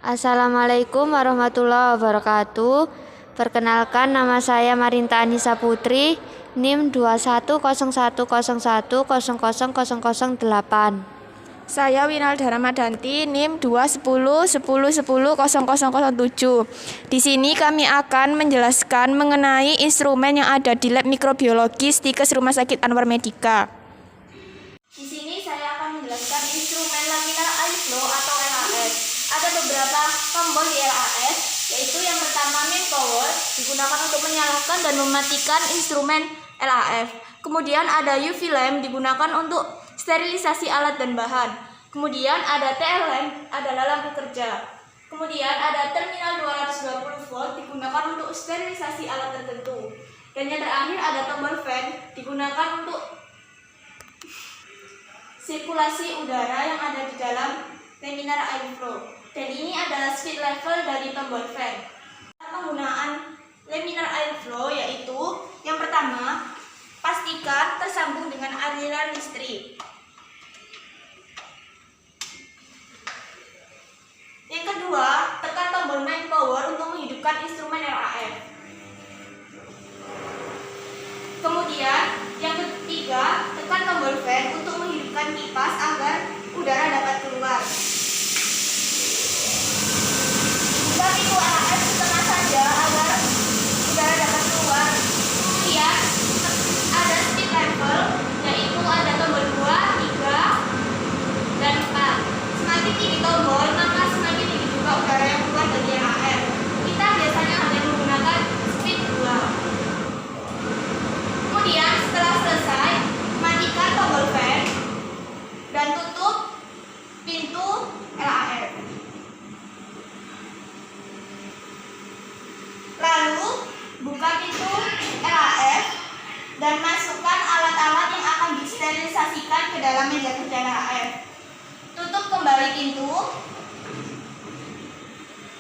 Assalamualaikum warahmatullahi wabarakatuh. Perkenalkan, nama saya Marinta Anissa Putri, NIM 210101000008. Saya Winalda Ramadanti, NIM 21010100007. Di sini kami akan menjelaskan mengenai instrumen yang ada di lab mikrobiologi Stikes Rumah Sakit Anwar Medika. Di sini saya akan menjelaskan instrumen laminar air flow atau LAF. Ada beberapa tombol di LAF, yaitu yang pertama main power, digunakan untuk menyalakan dan mematikan instrumen LAF. Kemudian ada UV lamp, digunakan untuk sterilisasi alat dan bahan. Kemudian ada TL lamp, adalah lampu kerja. Kemudian ada terminal 220 volt, digunakan untuk sterilisasi alat tertentu. Dan yang terakhir ada tombol fan, digunakan untuk sirkulasi udara yang ada di dalam laminar air flow. Dan ini adalah speed level dari tombol fan. Penggunaan laminar air flow yaitu yang pertama, pastikan tersambung dengan aliran listrik. Yang kedua, tekan tombol main power untuk menghidupkan instrumen LAF. Kemudian, yang ketiga, tekan tombol fan untuk menghidupkan kipas agar udara dapat keluar. Buka pintu LAF setengah saja agar udara dapat keluar. Kemudian, ada speed level, yaitu ada tombol 2, 3, dan 4. Semakin tinggi tombol, maka semakin tinggi juga udara yang keluar dari LAF. Kita biasanya hanya menggunakan speed 2. Kemudian setelah selesai, matikan tombol fan dan tutup pintu LAF. Lalu buka pintu LAF dan masukkan alat-alat yang akan disterilisasikan ke dalam meja kerja LAF. Tutup kembali pintu.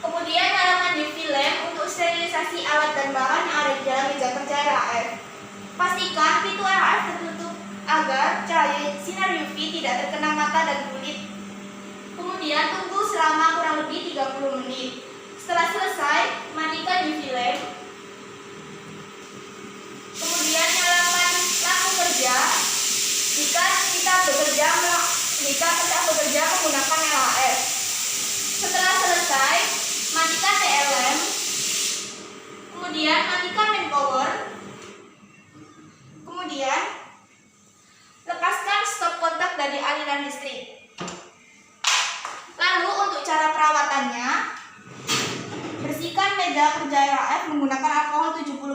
Kemudian nyalakan UV lamp untuk sterilisasi alat dan bahan yang ada di dalam meja kerja LAF. Pastikan pintu LAF tertutup agar cahaya sinar UV tidak terkena mata dan kulit. Kemudian tunggu selama kurang lebih 30 menit. Setelah selesai, matikan UV lamp. Kemudian nyalakan lampu kerja jika kita bekerja menggunakan LAF. Setelah selesai, matikan TL lamp. Kemudian matikan main power. Kemudian lepaskan stop kontak dari aliran listrik. Lalu untuk cara perawatannya, bersihkan meja kerja LAF menggunakan alkohol 70%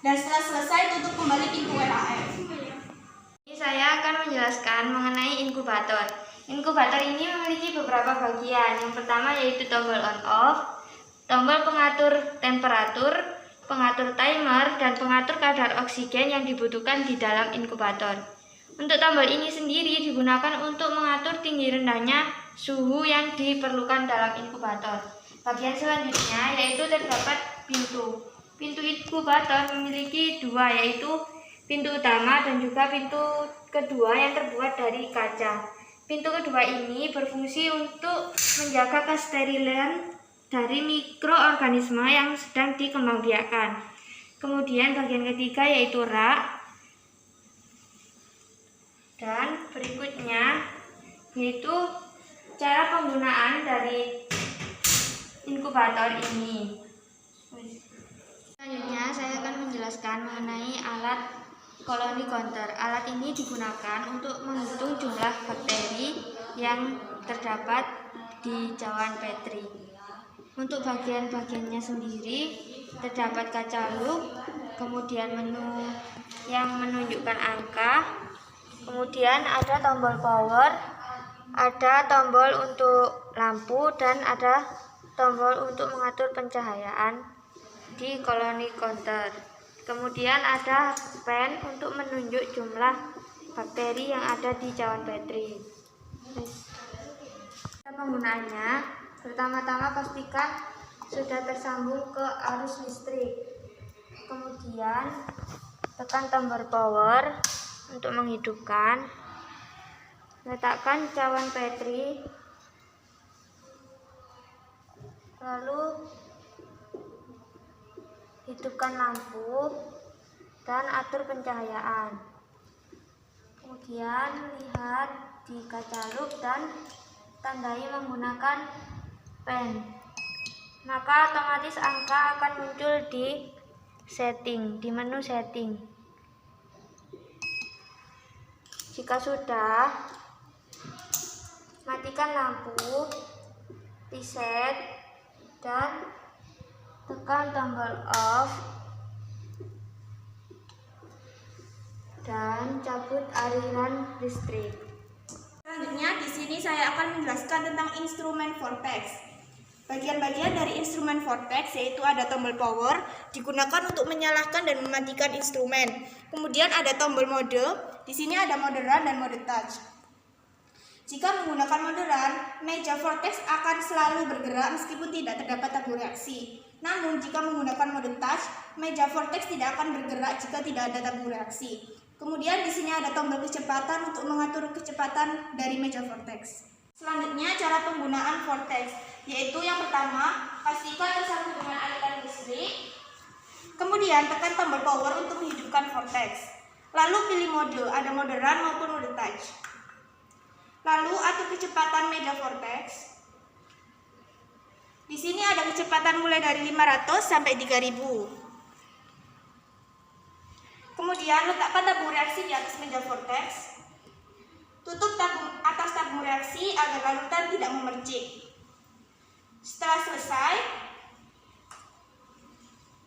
dan setelah selesai tutup kembali pintu LAF. Ini saya akan menjelaskan mengenai inkubator. Inkubator ini memiliki beberapa bagian. Yang pertama yaitu tombol on off, tombol pengatur temperatur, pengatur timer, dan pengatur kadar oksigen yang dibutuhkan di dalam inkubator. Untuk tombol ini sendiri digunakan untuk mengatur tinggi rendahnya suhu yang diperlukan dalam inkubator. Bagian selanjutnya yaitu terdapat pintu. Pintu inkubator memiliki dua, yaitu pintu utama dan juga pintu kedua yang terbuat dari kaca. Pintu kedua ini berfungsi untuk menjaga kesterilan dari mikroorganisme yang sedang dikembangbiakan. Kemudian bagian ketiga yaitu rak. Dan berikutnya yaitu cara penggunaan dari inkubator ini. Selanjutnya saya akan menjelaskan mengenai alat koloni counter. Alat ini digunakan untuk menghitung jumlah bakteri yang terdapat di cawan Petri. Untuk bagian-bagiannya sendiri terdapat kaca loop, kemudian menu yang menunjukkan angka, kemudian ada tombol power, ada tombol untuk lampu, dan ada tombol untuk mengatur pencahayaan di koloni counter. Kemudian ada pen untuk menunjuk jumlah bakteri yang ada di cawan Petri. Penggunaannya, pertama-tama pastikan sudah tersambung ke arus listrik. Kemudian tekan tombol power untuk menghidupkan. Letakkan cawan Petri lalu hidupkan lampu dan atur pencahayaan. Kemudian lihat di kaca loop dan tandai menggunakan pen. Maka otomatis angka akan muncul di menu setting. Jika sudah, matikan lampu, reset, dan tekan tombol off dan cabut aliran listrik. Selanjutnya di sini saya akan menjelaskan tentang instrumen vortex. Bagian-bagian dari instrumen vortex yaitu ada tombol power, digunakan untuk menyalakan dan mematikan instrumen. Kemudian ada tombol mode, di sini ada mode run dan mode touch. Jika menggunakan mode run, meja vortex akan selalu bergerak meskipun tidak terdapat tabur reaksi. Namun jika menggunakan mode touch, meja vortex tidak akan bergerak jika tidak ada tabur reaksi. Kemudian di sini ada tombol kecepatan untuk mengatur kecepatan dari meja vortex. Selanjutnya cara penggunaan vortex, yaitu yang pertama, pastikan tersambung dengan aliran listrik. Kemudian tekan tombol power untuk menghidupkan vortex. Lalu pilih mode, ada mode run maupun mode touch. Lalu atur kecepatan meja vortex. Di sini ada kecepatan mulai dari 500 sampai 3000. Kemudian letakkan tabung reaksi di atas meja vortex. Tutup atas tabung reaksi agar larutan tidak memercik. Setelah selesai,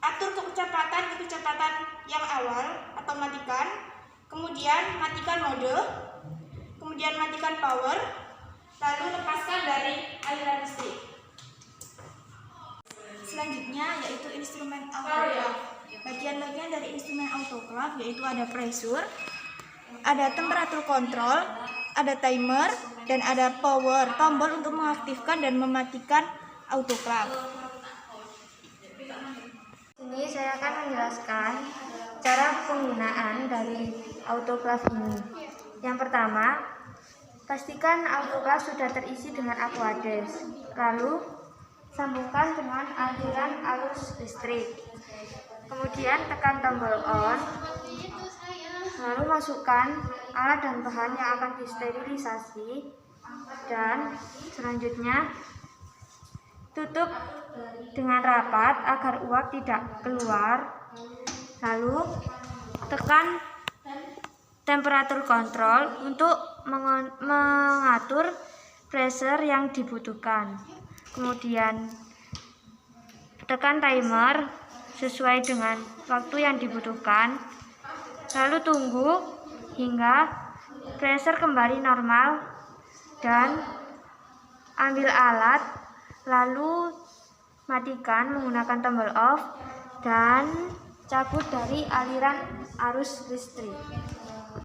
atur kecepatan yang awal atau matikan. Kemudian matikan mode. Kemudian matikan power. Lalu lepaskan dari aliran listrik. Selanjutnya yaitu instrumen autoclave. Bagian-bagian dari instrumen autoclave yaitu ada pressure, ada temperatur kontrol, ada timer, dan ada power, tombol untuk mengaktifkan dan mematikan autoclave. Ini saya akan menjelaskan cara penggunaan dari autoclave ini. Yang pertama, pastikan autoclave sudah terisi dengan aqueous. Lalu sambungkan dengan aliran arus listrik. Kemudian tekan tombol on. Lalu masukkan alat dan bahan yang akan disterilisasi. Dan selanjutnya tutup dengan rapat agar uap tidak keluar. Lalu tekan temperatur kontrol untuk mengatur pressure yang dibutuhkan. Kemudian tekan timer sesuai dengan waktu yang dibutuhkan. Lalu tunggu hingga pressure kembali normal dan ambil alat, lalu matikan menggunakan tombol off dan cabut dari aliran arus listrik.